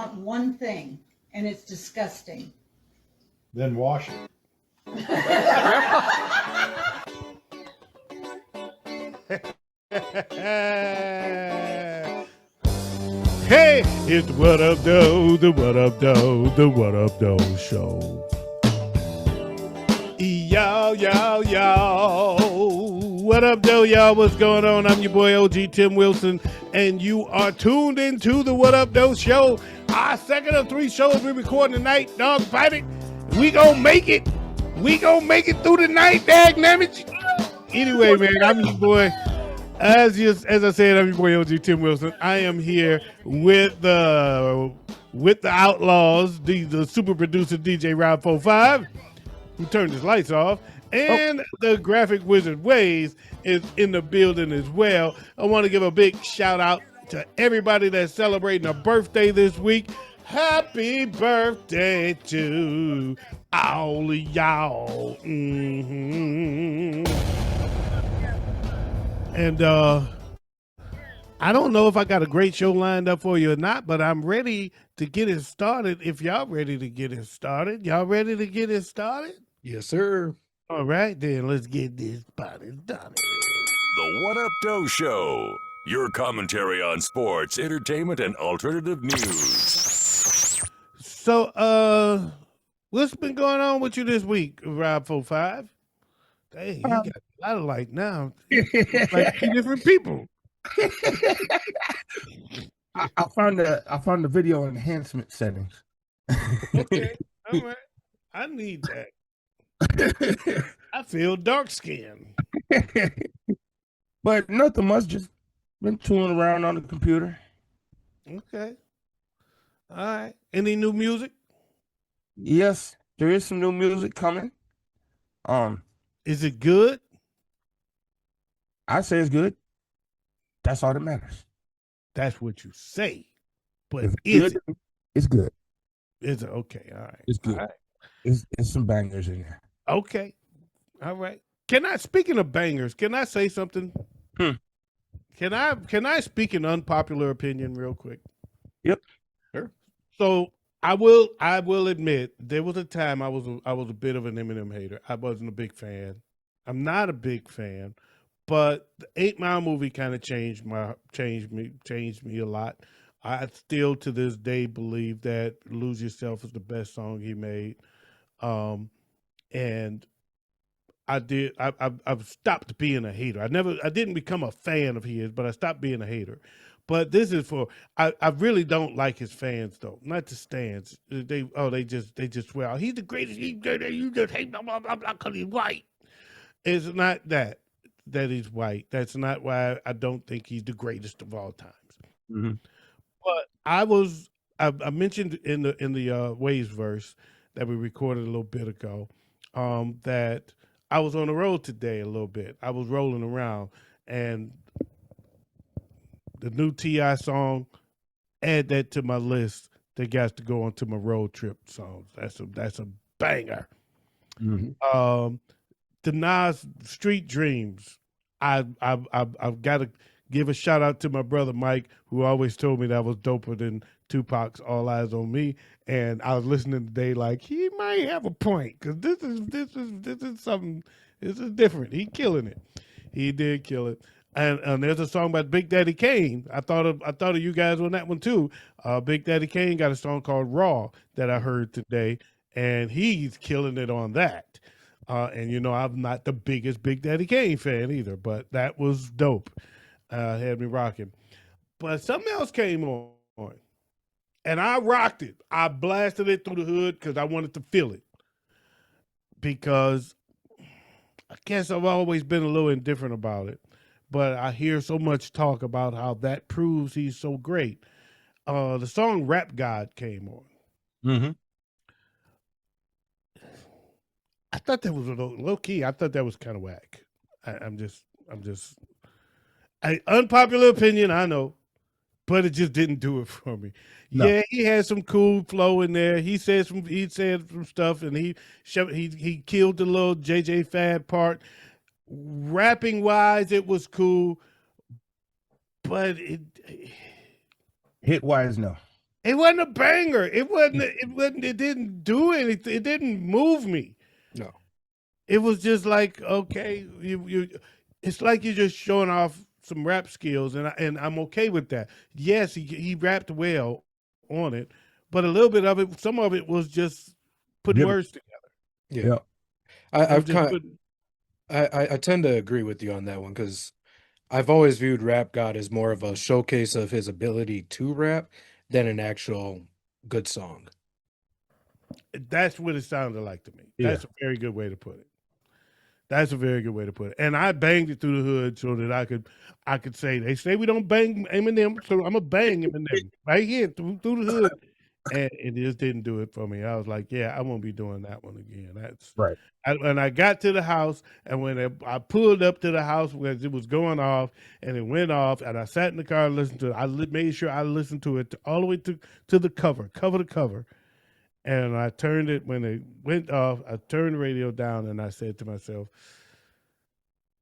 want one thing, and it's disgusting. Then wash it. Hey, it's the What Up Doe, the What Up Doe, the What Up Doe Show. Y'all. What up, Doe, y'all? What's going on? I'm your boy, OG Tim Wilson, and you are tuned into the What Up Doe Show. Our second of 3 shows we're recording tonight. Dog, fight it. We gonna make it. We gonna make it through the night, dagnammit. Anyway, man, I'm your boy. As I said, I'm your boy, OG Tim Wilson. I am here with the Outlaws, the super producer DJ Rob 45, who turned his lights off, and the graphic wizard Wayz is in the building as well. I want to give a big shout out to everybody that's celebrating a birthday this week. Happy birthday to all of y'all. Mm-hmm. And I don't know if I got a great show lined up for you or not, but I'm ready to get it started. If y'all ready to get it started, y'all ready to get it started? Yes, sir. All right, then let's get this party started. The What Up Doe Show. Your commentary on sports, entertainment, and alternative news. So, what's been going on with you this week, Rob 45? Hey, you got a lot of like now. Like 2 different people. I found the video enhancement settings. Okay, all right. I need that. I feel dark skinned. But nothing much, just been tooling around on the computer. Okay. All right. Any new music? Yes, there is some new music coming. Is it good? I say it's good. That's all that matters. That's what you say. But If is good, it's good. Is it okay? All right. It's good. All right. It's some bangers in there. Okay. All right. Speaking of bangers, can I say something? Can I speak an unpopular opinion real quick? Yep. Sure. So I will admit there was a time I was a bit of an Eminem hater. I wasn't a big fan. I'm not a big fan, but the 8 Mile movie kind of changed me a lot. I still to this day believe that Lose Yourself is the best song he made. And I've stopped being a hater. I didn't become a fan of his, but I stopped being a hater. But this is I really don't like his fans though, not the stands. They just swear he's the greatest. You just hate blah blah blah because he's white. It's not that he's white. That's not why I don't think he's the greatest of all times. Mm-hmm. But I mentioned in the Wayz verse that we recorded a little bit ago, that I was on the road today a little bit. I was rolling around, and the new T.I. song, add that to my list. That got to go onto my road trip songs. That's a banger. Mm-hmm. The Nas Street Dreams. I've got to give a shout out to my brother Mike, who always told me that was doper than Tupac's All Eyes on Me. And I was listening today, like he might have a point because this is something. This is different. He killing it. He did kill it. And there's a song by Big Daddy Kane. I thought of you guys on that one too. Big Daddy Kane got a song called Raw that I heard today, and he's killing it on that. And I'm not the biggest Big Daddy Kane fan either, but that was dope. Had me rocking. But something else came on, and I rocked it. I blasted it through the hood because I wanted to feel it. Because I guess I've always been a little indifferent about it. But I hear so much talk about how that proves he's so great. The song Rap God came on. Mm-hmm. I thought that was a low key. I thought that was kind of whack. Unpopular opinion, I know, but it just didn't do it for me. No. Yeah, he had some cool flow in there. He said some stuff, and he killed the little JJ Fad part. Rapping wise, it was cool, but hit wise, no. It wasn't a banger. It wasn't. It wasn't. It didn't do anything. It didn't move me. No. It was just like, okay, you. It's like you're just showing off some rap skills, and I'm okay with that. Yes, he rapped well on it, but a little bit of it, some of it was just putting Give it- words together. Yeah. Yeah. It was I've just kind putting, I tend to agree with you on that one because I've always viewed Rap God as more of a showcase of his ability to rap than an actual good song. that's what it sounded like to me. Yeah. That's a very good way to put it. That's a very good way to put it. And I banged it through the hood so that I could say, they say we don't bang Eminem, so I'm gonna bang Eminem right here through the hood. And it just didn't do it for me. I was like, yeah, I won't be doing that one again. That's Right. when I got to the house, and when I pulled up to the house because it was going off, and it went off, and I sat in the car and listened to it. Made sure I listened to it all the way to the cover to cover. And I turned it when it went off. I turned the radio down, and I said to myself,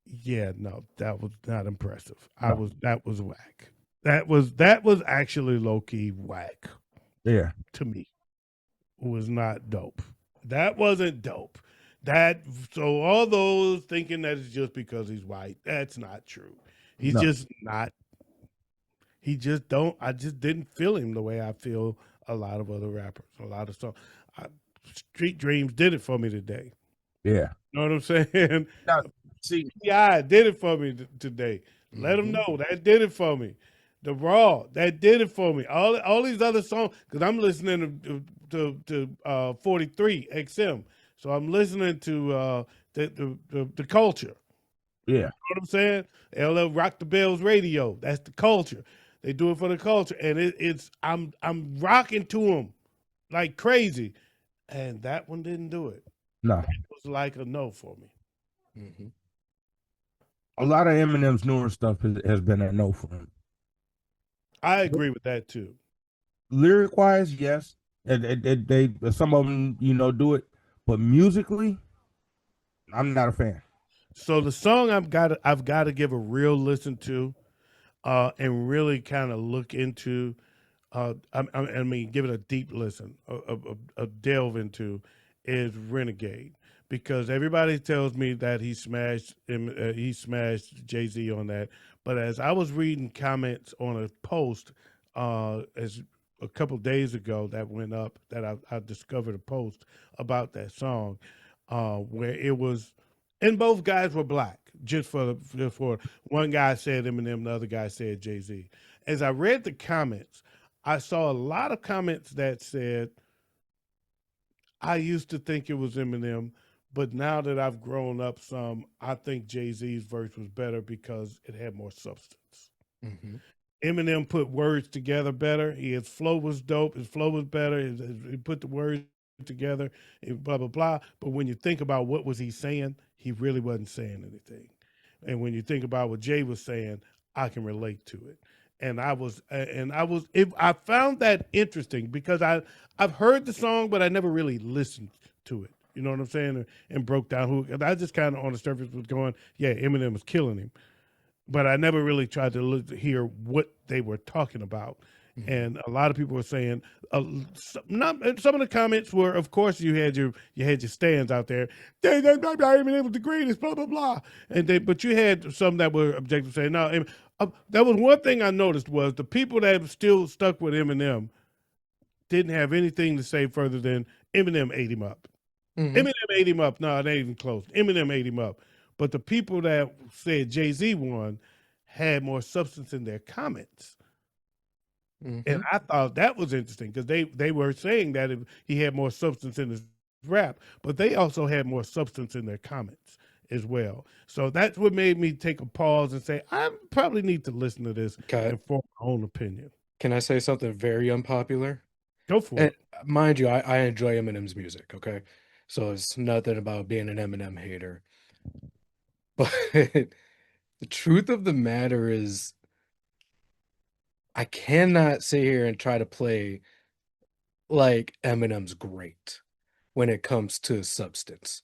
"Yeah, no, that was not impressive. No. That was whack. That was actually low key whack Yeah. to me. It was not dope. That wasn't dope. So all those thinking that it's just because he's white, that's not true. He's No. just not. He just don't. I just didn't feel him the way I feel a lot of other rappers. A lot of songs. Street Dreams did it for me today. Yeah. You know what I'm saying? Now, see, Yeah, did it for me today. Let them know that did it for me. The Raw that did it for me. All these other songs, because I'm listening to 43 XM, so I'm listening to the culture. Yeah. You know what I'm saying? LL Rock the Bells Radio. That's the culture. They do it for the culture, and I'm rocking to them like crazy, and that one didn't do it. No. It was like a no for me. Mm-hmm. A lot of Eminem's newer stuff has been a no for him. I agree with that too. Lyric wise, yes. They some of them, do it, but musically, I'm not a fan. So the song I've got to give a real listen to, and really kind of look into. I mean, give it a deep listen, a delve into, is Renegade, because everybody tells me that he smashed Jay-Z on that. But as I was reading comments on a post, as a couple days ago that went up, that I discovered a post about that song, where it was, and both guys were black. Just for one guy said Eminem, the other guy said Jay-Z. As I read the comments, I saw a lot of comments that said, I used to think it was Eminem, but now that I've grown up some, I think Jay-Z's verse was better because it had more substance. Mm-hmm. Eminem put words together better. His flow was dope. His flow was better. He put the words together, and blah, blah, blah. But when you think about what was he saying, he really wasn't saying anything. And when you think about what Jay was saying, I can relate to it. I found that interesting because I've heard the song, but I never really listened to it. You know what I'm saying? And broke down and I just kind of on the surface was going, yeah, Eminem was killing him. But I never really tried to hear what they were talking about. Mm-hmm. And a lot of people were saying, some of the comments were, of course, you had your stands out there. Eminem was the greatest, blah blah blah. But you had some that were objective, saying, no. That was one thing I noticed, was the people that still stuck with Eminem didn't have anything to say further than Eminem ate him up. Mm-hmm. Eminem ate him up. No, it ain't even close. Eminem ate him up. But the people that said Jay-Z won had more substance in their comments. Mm-hmm. And I thought that was interesting because they were saying that he had more substance in his rap, but they also had more substance in their comments as well. So that's what made me take a pause and say, I probably need to listen to this and form my own opinion. Can I say something very unpopular? Go for it. Mind you, I enjoy Eminem's music, okay? So it's nothing about being an Eminem hater. But the truth of the matter is, I cannot sit here and try to play like Eminem's great when it comes to substance.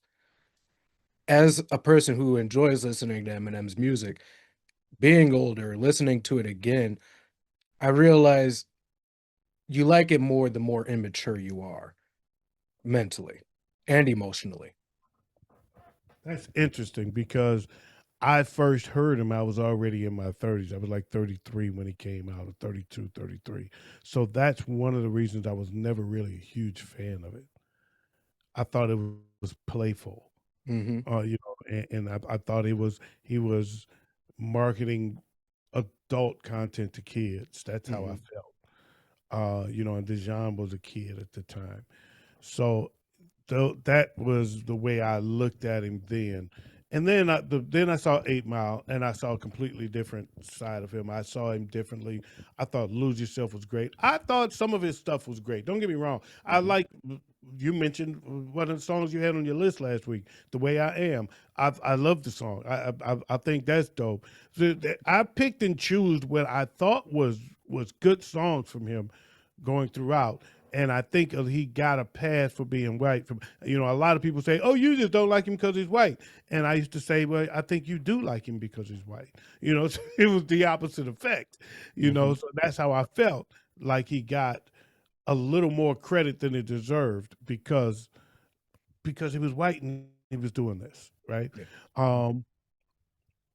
As a person who enjoys listening to Eminem's music, being older, listening to it again, I realize you like it more the more immature you are mentally and emotionally. That's interesting because I first heard him, I was already in my 30s. I was like 33 when he came out, or 32, 33. So that's one of the reasons I was never really a huge fan of it. I thought it was playful, Mm-hmm. and I thought he was marketing adult content to kids. That's how I felt. And Dejan was a kid at the time. So that was the way I looked at him then. And then I saw 8 Mile, and I saw a completely different side of him. I saw him differently. I thought Lose Yourself was great. I thought some of his stuff was great. Don't get me wrong. I like, you mentioned one of the songs you had on your list last week, The Way I Am. I love the song. I think that's dope. So I picked and chose what I thought was good songs from him going throughout. And I think he got a pass for being white. A lot of people say, "Oh, you just don't like him because he's white." And I used to say, "Well, I think you do like him because he's white." So it was the opposite effect. So that's how I felt. Like he got a little more credit than he deserved because he was white and he was doing this, right? Yeah.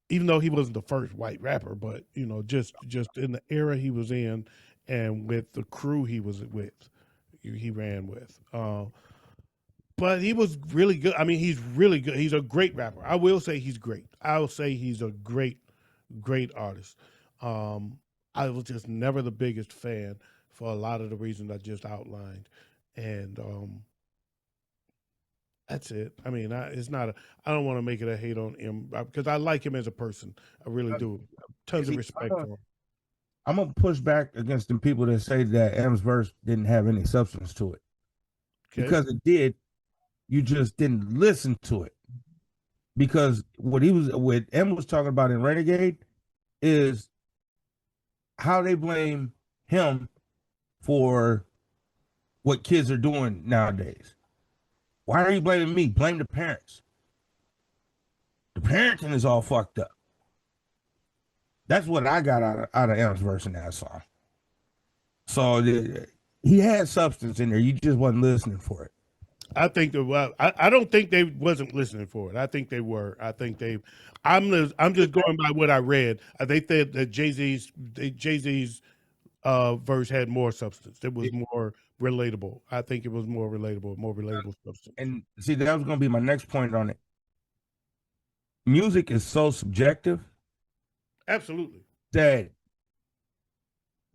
Even though he wasn't the first white rapper, but just in the era he was in, and with the crew he was with. He ran with. But he was really good. I mean, he's really good. He's a great rapper. I will say he's great. I will say he's a great, great artist. I was just never the biggest fan for a lot of the reasons I just outlined. And that's it. I mean, it's not I don't want to make it a hate on him because I like him as a person. I really do. Tons of respect for him. I'm gonna push back against the people that say that M's verse didn't have any substance to it. Okay. Because it did, you just didn't listen to it. Because what M was talking about in Renegade is how they blame him for what kids are doing nowadays. Why are you blaming me? Blame the parents. The parenting is all fucked up. That's what I got out of M's verse in that song. So he had substance in there. You just wasn't listening for it. I think I don't think they wasn't listening for it. I think they were. I think I'm just going by what I read. They said that Jay-Z's verse had more substance. It was more relatable. I think it was more relatable substance. And see, that was going to be my next point on it. Music is so subjective. Absolutely. That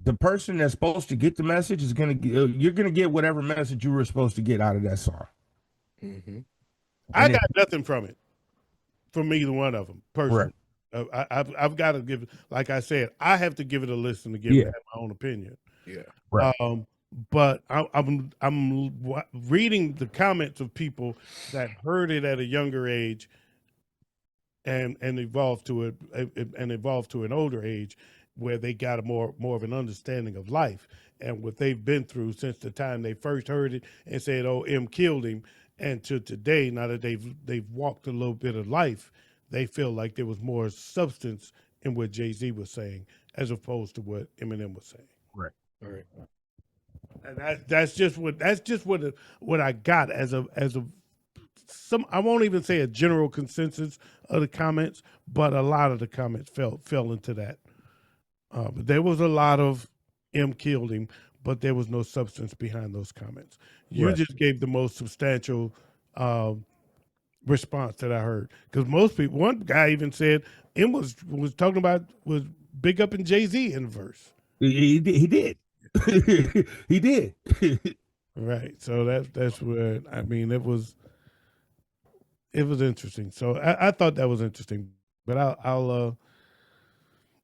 the person that's supposed to get the message is you're gonna get whatever message you were supposed to get out of that song. Mm-hmm. I got nothing from it, from either one of them personally. Right. I've got to give, like I said, I have to give it a listen to give it my own opinion. Yeah. Right. But I'm reading the comments of people that heard it at a younger age and evolved to it and evolved to an older age where they got a more of an understanding of life and what they've been through since the time they first heard it and said, "Oh, M killed him," and to today, now that they've walked a little bit of life, they feel like there was more substance in what Jay-Z was saying as opposed to what Eminem was saying. Right. All right. And that's just what I got as a some, I won't even say a general consensus of the comments, but a lot of the comments fell into that. But there was a lot of M killed him, but there was no substance behind those comments. You just gave the most substantial response that I heard. Because most people, one guy even said M was talking about, was big up in Jay-Z in the verse. He did. He did. Right. So that's where, I mean, it was interesting. So I thought that was interesting. But I'll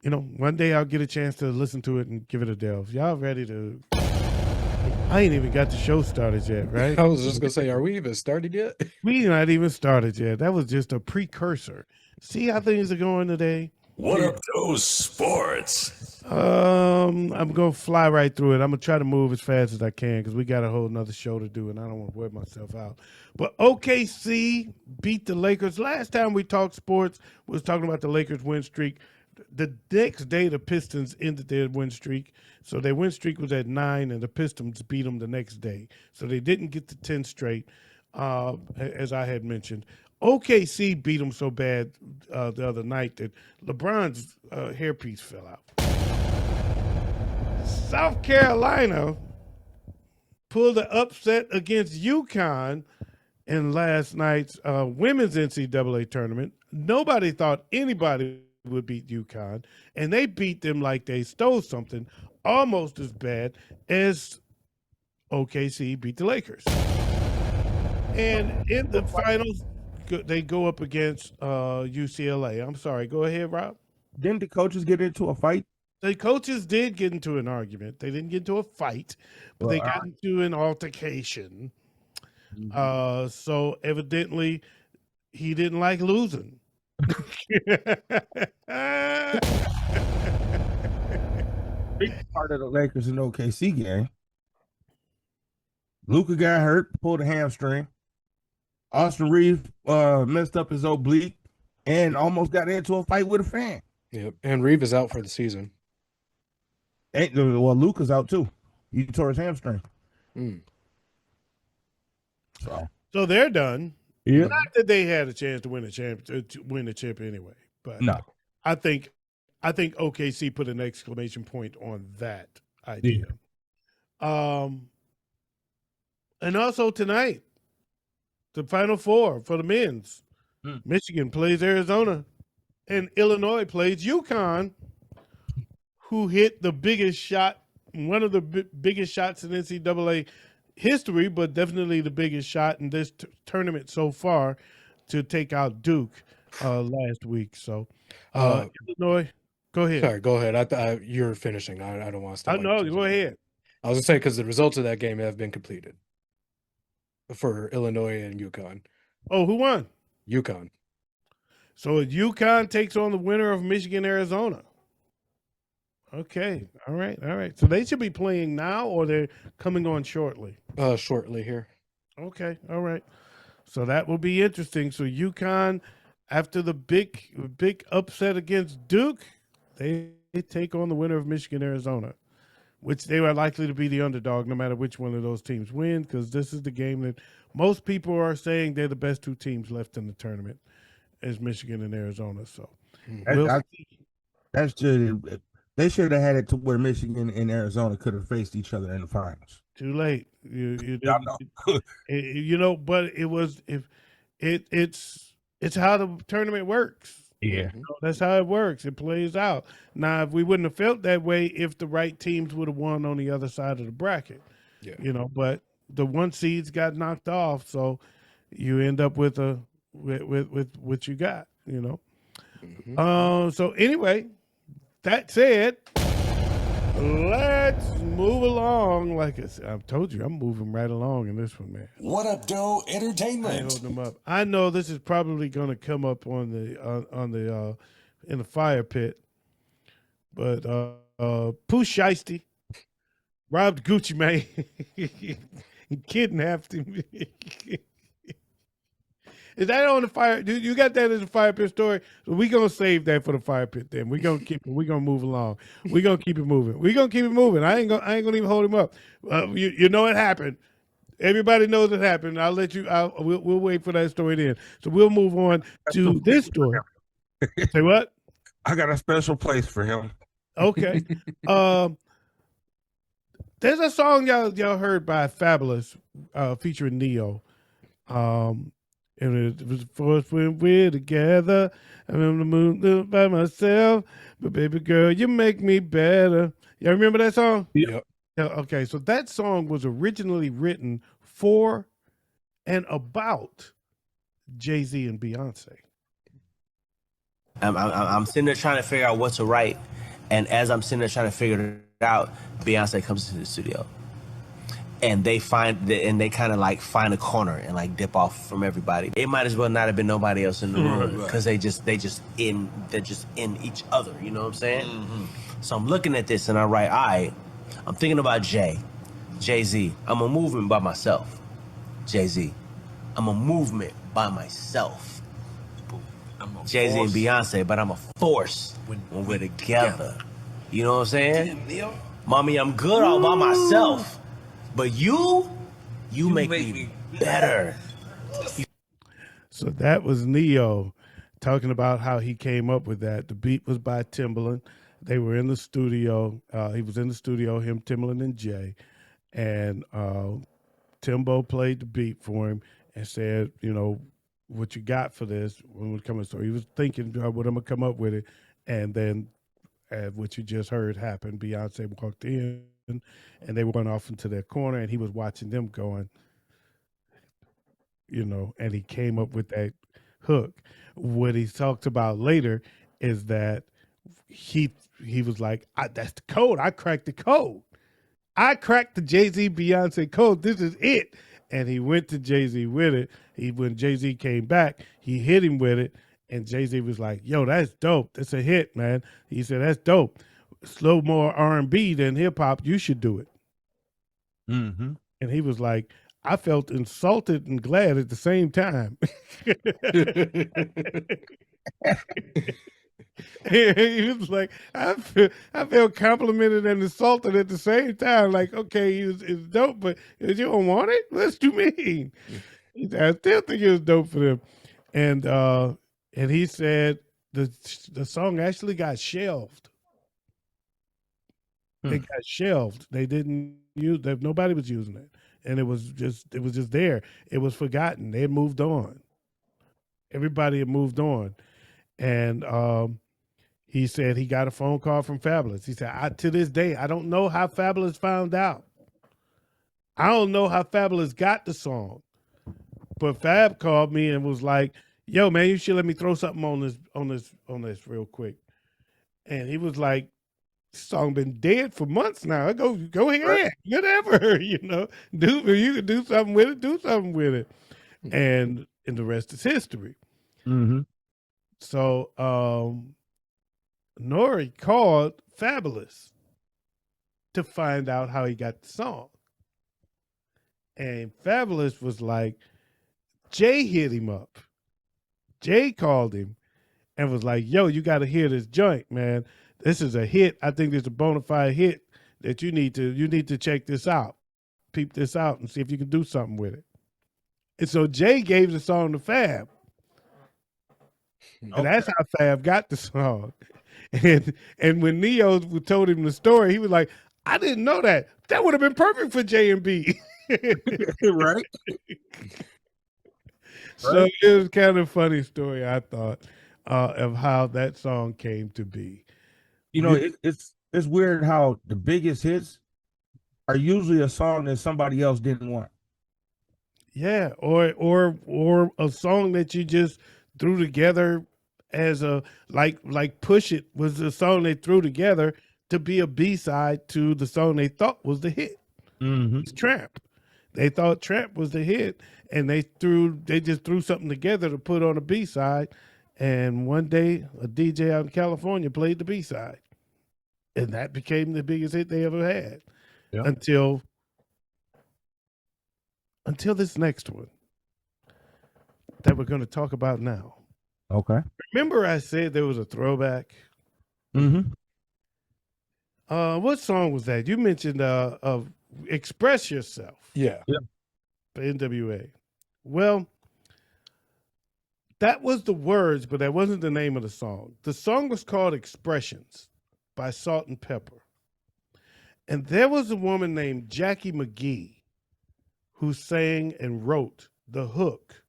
one day I'll get a chance to listen to it and give it a delve. Y'all ready to? I ain't even got the show started yet, right? I was just gonna say, are we even started yet? We not even started yet. That was just a precursor. See how things are going today? What up, those sports? I'm gonna fly right through it. I'm gonna try to move as fast as I can because we got a whole nother show to do, and I don't want to wear myself out. But OKC beat the Lakers. Last time we talked sports, we was talking about the Lakers win streak. The next day, the Pistons ended their win streak. So their win streak was at 9, and the Pistons beat them the next day. So they didn't get to 10 straight, as I had mentioned. OKC beat them so bad the other night that LeBron's hairpiece fell out. South Carolina pulled an upset against UConn in last night's women's NCAA tournament. Nobody thought anybody would beat UConn, and they beat them like they stole something, almost as bad as OKC beat the Lakers. And in the finals, they go up against UCLA. I'm sorry. Go ahead, Rob. Didn't the coaches get into a fight? The coaches did get into an argument. They didn't get into a fight, but they got into an altercation. So evidently, he didn't like losing. Big part of the Lakers and OKC game. Luka got hurt, pulled a hamstring. Austin Reeves messed up his oblique and almost got into a fight with a fan. Yep, and Reeves is out for the season. Well, Luka's out too. He tore his hamstring. So they're done. Yeah. Not that they had a chance to win the chip anyway, but No. I think OKC put an exclamation point on that idea. Yeah. And also tonight, the Final Four for the men's. Michigan plays Arizona, and Illinois plays UConn, who hit the biggest shot, one of the biggest shots in NCAA history, but definitely the biggest shot in this tournament so far to take out Duke last week. So, Illinois, go ahead. Sorry, go ahead. You're finishing. I don't want to stop. No, go ahead. I was going to say, because the results of that game have been completed for Illinois and UConn. Oh, who won? UConn. So UConn takes on the winner of Michigan, Arizona. Okay. All right. So they should be playing now, or they're coming on shortly? Shortly here. Okay. All right. So that will be interesting. So UConn, after the big upset against Duke, they take on the winner of Michigan, Arizona, which they are likely to be the underdog no matter which one of those teams win, because this is the game that most people are saying they're the best two teams left in the tournament, is Michigan and Arizona. So that's just, they should have had it to where Michigan and Arizona could have faced each other in the finals. Too late. You know, but it was it's how the tournament works. Yeah. You know, that's how it works. It plays out. Now, if we wouldn't have felt that way if the right teams would have won on the other side of the bracket. Yeah. You know, but the one seeds got knocked off, so you end up with what you got, you know. So anyway, that said, let's move along. Like I've told you, I'm moving right along in this one, man. What Up, Doe I ain't Entertainment? holding them up. I know this is probably going to come up on the in the fire pit, but Pooh Shiesty robbed Gucci Mane and kidnapped him. Is that on the fire? You got that as a fire pit story? So we gonna save that for the fire pit. Then we gonna keep it. We gonna move along. We gonna keep it moving. We gonna keep it moving. I ain't gonna even hold him up. You know it happened. Everybody knows it happened. I'll let you. We'll wait for that story then. So we'll move on to this story. Say what? I got a special place for him. Okay. There's a song y'all heard by Fabulous featuring Neo. And it was for us when we're together. I'm on the moon by myself, but baby girl, you make me better. Y'all remember that song? Yep. Yeah, okay, so that song was originally written for and about Jay-Z and Beyonce. I'm sitting there trying to figure out what to write, and as I'm sitting there trying to figure it out, Beyonce comes into the studio. And they kind of like find a corner and like dip off from everybody. It might as well not have been nobody else in the room because they're just in each other. You know what I'm saying? Mm-hmm. So I'm looking at this and I write, I'm thinking about Jay-Z. I'm a movement by myself. Jay-Z. I'm a movement by myself. Jay-Z and Beyonce, but I'm a force when we're together. You know what I'm saying? Mommy, I'm good all by myself, but you make me better. So that was Neo talking about how he came up with that. The beat was by Timbaland. They were in the studio. He was in the studio, him, Timbaland, and Jay. And Timbo played the beat for him and said, you know, what you got for this when we come. So he was thinking, what I'm going to come up with it. And then what you just heard happened. Beyonce walked in and they went off into their corner and he was watching them going, you know, and he came up with that hook. What he talked about later is that he was like, that's the code. I cracked the code. I cracked the Jay-Z Beyonce code. This is it. And he went to Jay-Z with it. When Jay-Z came back, he hit him with it. And Jay-Z was like, yo, that's dope. That's a hit, man. He said, that's dope. Slow more R&B than hip hop. You should do it. Mm-hmm. And he was like, I felt insulted and glad at the same time. He was like, I felt complimented and insulted at the same time. Like, okay, it's dope, but you don't want it? What you mean? He said, I still think it was dope for them. And he said the song actually got shelved. It got shelved. They didn't use that. Nobody was using it. And it was just there. It was forgotten. They had moved on. Everybody had moved on. And he said he got a phone call from Fabulous. He said, to this day, I don't know how Fabulous found out. I don't know how Fabulous got the song. But Fab called me and was like, yo, man, you should let me throw something on this real quick. And he was like, this song been dead for months now. I go ahead, right. Whatever, you know. You can do something with it. And the rest is history. Mm-hmm. So Nori called Fabulous to find out how he got the song. And Fabulous was like, Jay hit him up. Jay called him and was like, yo, you got to hear this joint, man. This is a hit. I think it's a bona fide hit that you need to check this out. Peep this out and see if you can do something with it. And so Jay gave the song to Fab. And that's how Fab got the song. And when Neo told him the story, he was like, I didn't know that. That would have been perfect for J&B. Right. So it was kind of a funny story, I thought, of how that song came to be. You know, it's weird how the biggest hits are usually a song that somebody else didn't want. Yeah, or a song that you just threw together as a like Push It was the song they threw together to be a B-side to the song they thought was the hit. Mm-hmm. It's Tramp. They thought Tramp was the hit, and they just threw something together to put on a B-side. And one day, a DJ out in California played the B-side, and that became the biggest hit they ever had. Yeah. Until this next one that we're going to talk about now. Okay. Remember I said there was a throwback? Mm-hmm. What song was that? You mentioned of Express Yourself. Yeah. For NWA. Well, that was the words, but that wasn't the name of the song. The song was called Expressions by Salt and Pepper. And there was a woman named Jackie McGee who sang and wrote the hook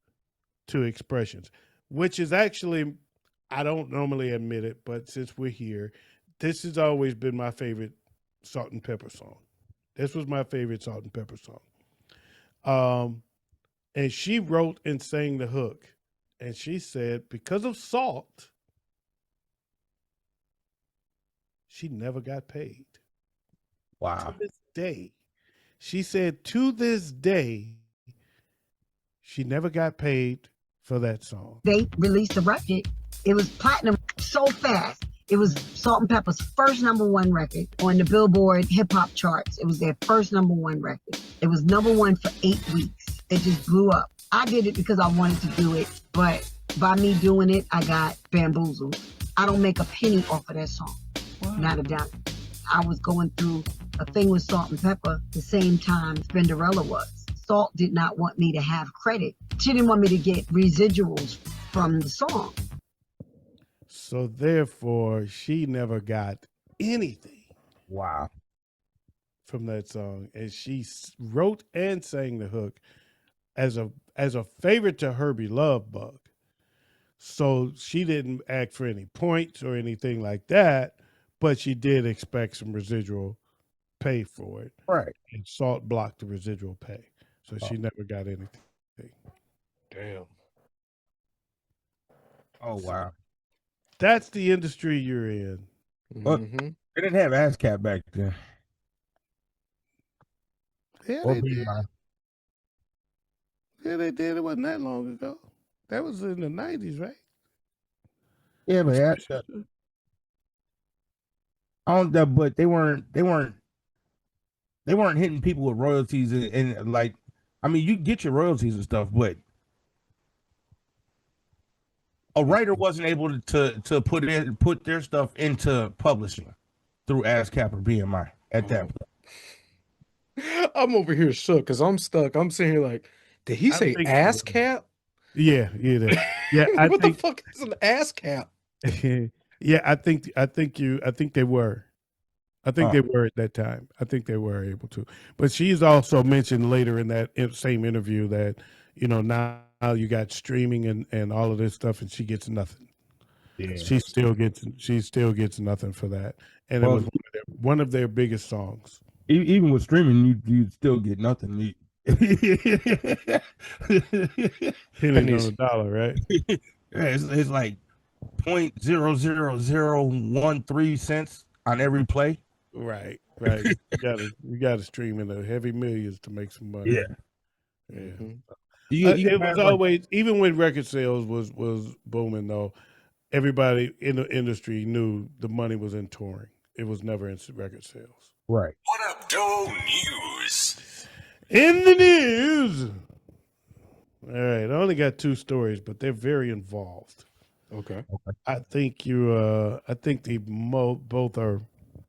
to Expressions, which is actually, I don't normally admit it, but since we're here, this has always been my favorite Salt and Pepper song. This was my favorite Salt and Pepper song. And she wrote and sang the hook. And she said, because of Salt, she never got paid. Wow. To this day. She said, to this day, she never got paid for that song. They released a record. It was platinum so fast. It was Salt and Pepper's first #1 record on the Billboard hip hop charts. It was their first #1 record. It was #1 for 8 weeks. It just blew up. I did it because I wanted to do it, but by me doing it, I got bamboozled. I don't make a penny off of that song. Wow. Not a dime. I was going through a thing with Salt and Pepper the same time Spinderella was. Salt did not want me to have credit. She didn't want me to get residuals from the song. So therefore, she never got anything Wow. from that song, and she wrote and sang the hook as a favorite to Herbie Love Bug. So she didn't ask for any points or anything like that, but she did expect some residual pay for it. Right. And Salt blocked the residual pay, so she never got anything. Damn. Oh wow. That's the industry you're in. Well, Mhm. they didn't have ASCAP back then. Yeah, Or they did. BMI. Yeah, they did. It wasn't that long ago. That was in the 90s, right? Yeah, but ASCAP. But they weren't hitting people with royalties and like, I mean, you get your royalties and stuff, but a writer wasn't able to put their stuff into publishing through ASCAP or BMI at that point. I'm over here shook because I'm stuck. I'm sitting here like, did he I say think- ass cap? Yeah. Yeah, I What think the fuck is an ass cap? yeah, I think they were. I think they were at that time. I think they were able to. But she's also mentioned later in that same interview that, now you got streaming and all of this stuff, and she gets nothing. Yeah. She still gets nothing for that. And it was one of their biggest songs. Even with streaming, you still get nothing. Pennies on a dollar, right? Yeah, it's like 0.00013 cents on every play. Right. You gotta stream in the heavy millions to make some money. Yeah. Mhm. It was always, even when record sales was booming though, everybody in the industry knew the money was in touring. It was never in record sales. Right. What up, Doe News? In the news. All right, I only got 2 stories, but they're very involved. Okay. I think they both are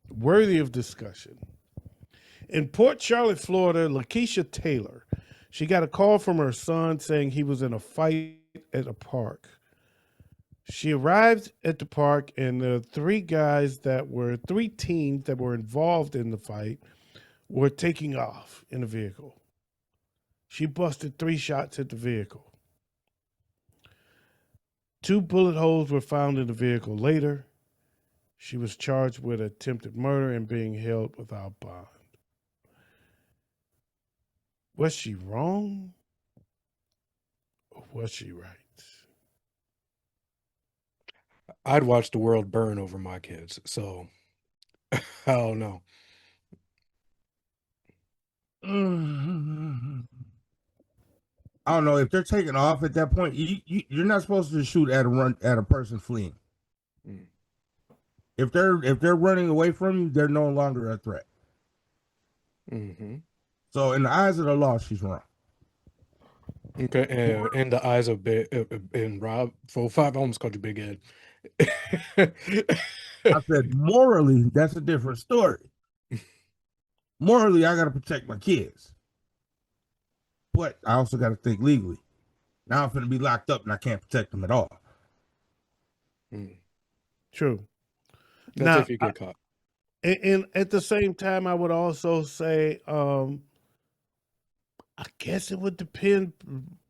worthy of discussion. In Port Charlotte, Florida, Lakeisha Taylor, she got a call from her son saying he was in a fight at a park. She arrived at the park, and the 3 teams that were involved in the fight were taking off in a vehicle. She busted 3 shots at the vehicle. 2 bullet holes were found in the vehicle later. She was charged with attempted murder and being held without bond. Was she wrong? Or was she right? I'd watch the world burn over my kids, so I don't know. I don't know if they're taking off at that point. You're not supposed to shoot at a person fleeing. Mm. If they're running away from you, they're no longer a threat. Mm-hmm. So in the eyes of the law, she's wrong. Okay, and in the eyes of and Rob 45, I almost called you Big Ed. I said morally, that's a different story. Morally, I gotta protect my kids, but I also gotta think legally. Now I'm gonna be locked up and I can't protect them at all. True. That's Now, if you get caught. And at the same time, I would also say, I guess it would depend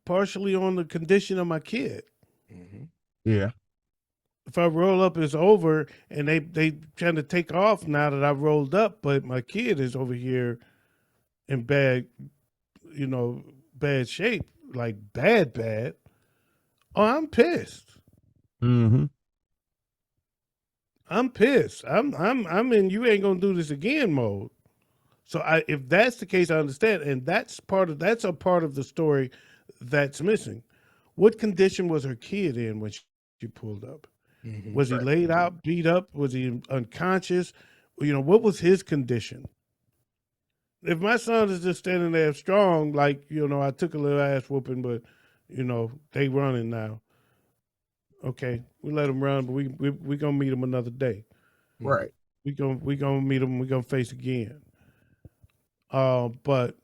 partially on the condition of my kid. Mm-hmm. Yeah. If I roll up, it's over, and they trying to take off now that I've rolled up, but my kid is over here in bad shape, like bad. Oh, I'm pissed. Mm-hmm. I'm pissed. I'm in you ain't gonna do this again mode. So if that's the case, I understand, and that's a part of the story that's missing. What condition was her kid in when she pulled up? Mm-hmm. Was he laid out, beat up? Was he unconscious? What was his condition? If my son is just standing there strong, like, I took a little ass whooping, but, they running now. Okay, we let him run, but we gonna meet him another day. Right. We gonna meet him. We gonna face again. But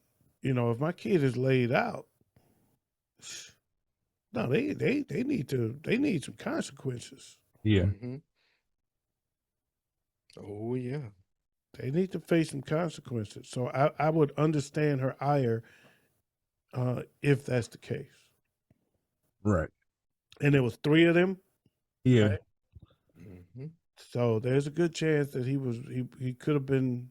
if my kid is laid out, no, they need some consequences. Yeah. Mm-hmm. Oh yeah. They need to face some consequences. So I would understand her ire if that's the case. Right. And there was 3 of them. Yeah. Right. Mm-hmm. So there's a good chance that he could have been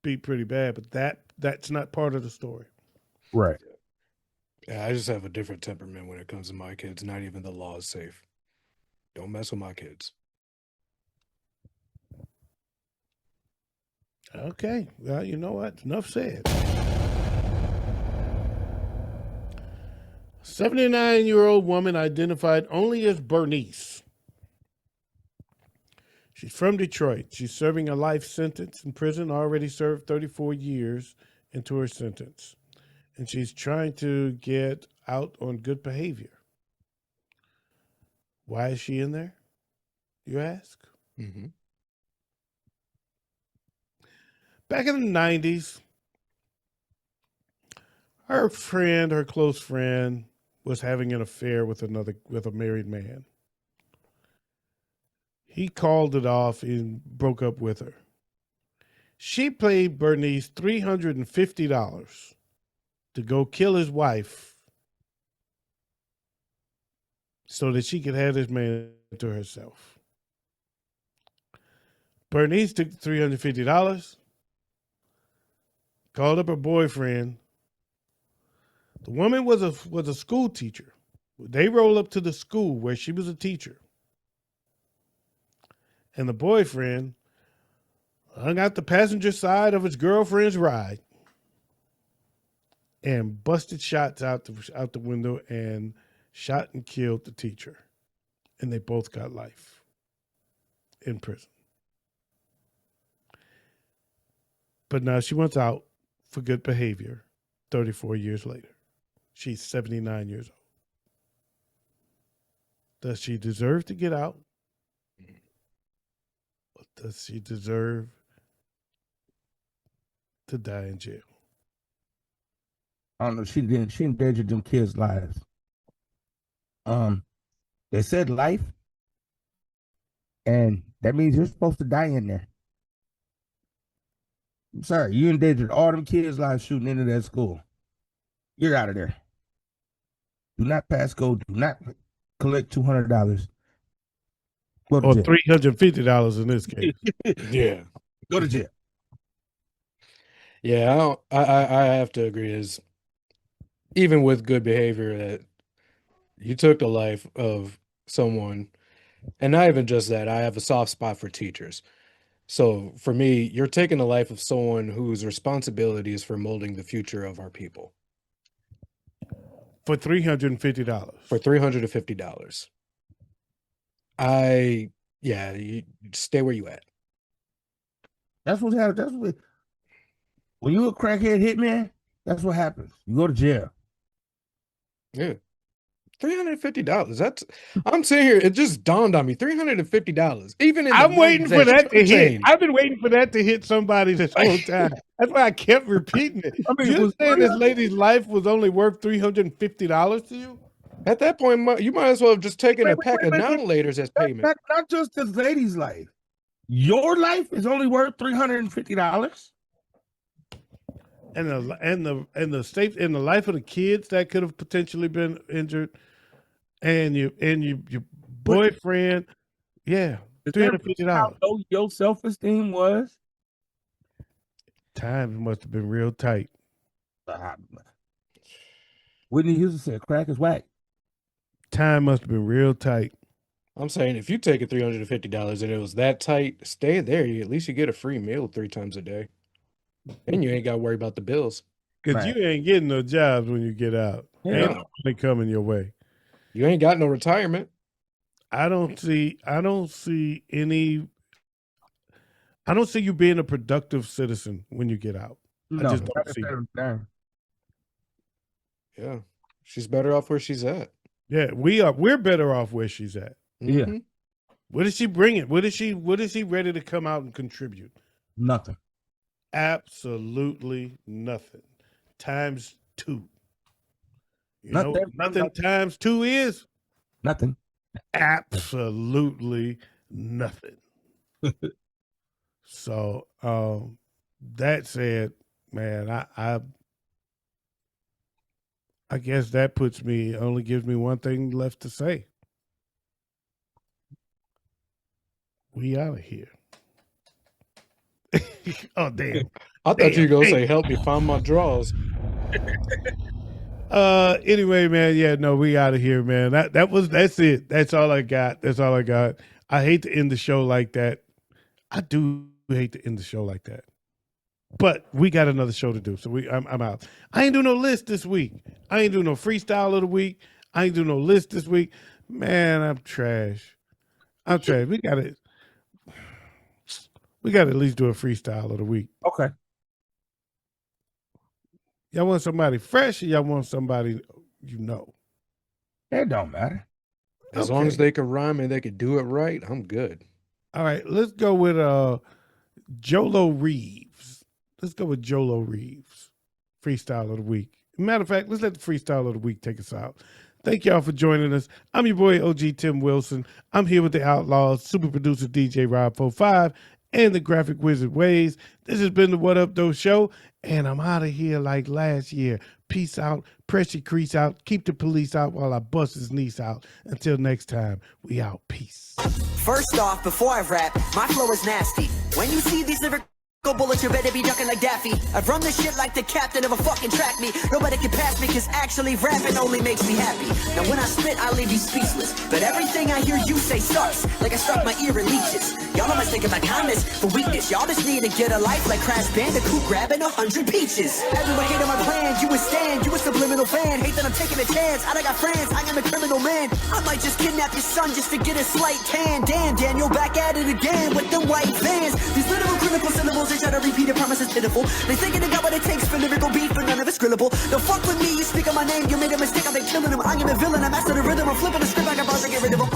beat pretty bad, but that's not part of the story. Right. Yeah, I just have a different temperament when it comes to my kids. Not even the law is safe. Don't mess with my kids. Okay. Well, you know what? Enough said. 79-year-old woman identified only as Bernice. She's from Detroit. She's serving a life sentence in prison, already served 34 years into her sentence. And she's trying to get out on good behavior. Why is she in there, you ask? Mm-hmm. Back in the 90s, her close friend, was having an affair with a married man. He called it off and broke up with her. She paid Bernice $350 to go kill his wife so that she could have this man to herself. Bernice took $350, called up her boyfriend. The woman was a school teacher. They roll up to the school where she was a teacher. And the boyfriend hung out the passenger side of his girlfriend's ride and busted shots out the window and shot and killed the teacher. And they both got life in prison. But now she wants out for good behavior 34 years later. She's 79 years old. Does she deserve to get out? Or does she deserve to die in jail? I don't know. She endangered them kids' lives. They said life, and that means you're supposed to die in there. I'm sorry, you endangered all them kids' lives shooting into that school. You're out of there. Do not pass go. Do not collect $200. Go to Or jail. $350 in this case. Yeah. Go to jail. Yeah, I have to agree. Is even with good behavior, that you took the life of someone, and not even just that. I have a soft spot for teachers. So for me, you're taking the life of someone whose responsibility is for molding the future of our people For $350. for $350. You stay where you at. That's what happens. That's what. When you a crackhead hitman, that's what happens. You go to jail. Yeah. $350. I'm sitting here, it just dawned on me. $350. Even in I'm waiting for that to hit. change. I've been waiting for that to hit somebody this whole time. That's why I kept repeating it. I mean, You're saying this lady's life was only worth $350 to you? At that point, you might as well have just taken a Wait, pack of wait. non-laters as payment. Not just the lady's life. Your life is only worth $350. And the state and the life of the kids that could have potentially been injured, and your boyfriend, yeah, $350. How low your self-esteem was? Time must have been real tight. Whitney Houston said, "Crack is whack." Time must have been real tight. I'm saying if you take a $350 and it was that tight, stay there. At least you get a free meal 3 times a day. And you ain't got to worry about the bills. Because Right. you ain't getting no jobs when you get out. Yeah. Ain't no money coming your way. You ain't got no retirement. I don't see you being a productive citizen when you get out. I just don't see it. Damn. Yeah. She's better off where she's at. Yeah, we're better off where she's at. Yeah. Mhm. What is she bringing? What is she ready to come out and contribute? Nothing. Absolutely nothing. Times 2. You Not know, that- nothing not- times 2 is Nothing. absolutely nothing. So, that said, man, I guess that only gives me one thing left to say. We out of here. Oh damn. I thought you were gonna Damn. say, "Help me find my drawers." Anyway, man, yeah, no, we out of here, man. That's it. That's all I got. I hate to end the show like that. I do hate to end the show like that. But we got another show to do, so I'm out. I ain't do no list this week. I ain't do no freestyle of the week. I ain't do no list this week. Man, I'm trash. We gotta at least do a freestyle of the week. Okay. Y'all want somebody fresh or y'all want somebody you know? It don't matter. As long as they can rhyme and they can do it right, I'm good. All right, let's go with Jolo Reeves. Freestyle of the week. Matter of fact, let's let the freestyle of the week take us out. Thank y'all for joining us. I'm your boy OG Tim Wilson. I'm here with the Outlaws, super producer DJ Rob45, and the graphic wizard Wayz. This has been the What Up Though show, and I'm out of here like last year. Peace out, press your crease out, keep the police out while I bust his niece out. Until next time, we out. Peace. First off, before I rap, my flow is nasty. When you see these lyrical bullets, you better be ducking like Daffy. I've run this shit like the captain of a fucking track meet. Nobody can pass me, cause actually rapping only makes me happy. Now when I spit, I leave you speechless. But everything I hear you say starts like I stuck my ear in leeches. Y'all almost think of my kindness for weakness. Y'all just need to get a life like Crash Bandicoot grabbing 100 peaches. Everyone hate on my plan, you withstand. You a subliminal fan, hate that I'm taking a chance. I got friends, I am a criminal man. I might just kidnap your son just to get a slight tan. Damn, Daniel, back at it again with the white vans. These literal critical syllables, they try to repeat a promise is pitiful. They thinking they got what it takes for lyrical beat, but none of it's grillable. Don't fuck with me, you speak on my name, you made a mistake, I've been killing them. I am a villain, I master the rhythm, I'm flipping the script like I'm about to get rid of them.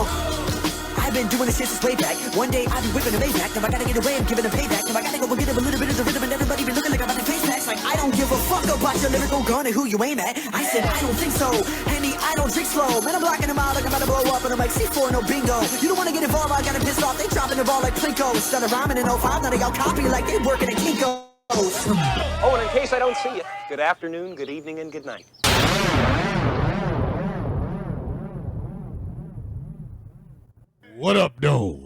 I've been doing this shit since way back. One day I'll be whipping a Maybach. Now I gotta get away and giving a payback. Now I gotta go and get him a little bit of the rhythm, and everybody be looking like I'm about to face backs. Like I don't give a fuck about your lyrical gun and who you aim at. I said I don't think so. Henny, I don't drink slow. Man, I'm blocking them out like I'm about to blow up, and I'm like C4 no bingo. You don't wanna get involved, I got it pissed off. They dropping the ball like Plinko. Instead of rhyming in 05, now they all copy like they working at Kinko. Oh, and in case I don't see you, good afternoon, good evening, and good night. What up, though?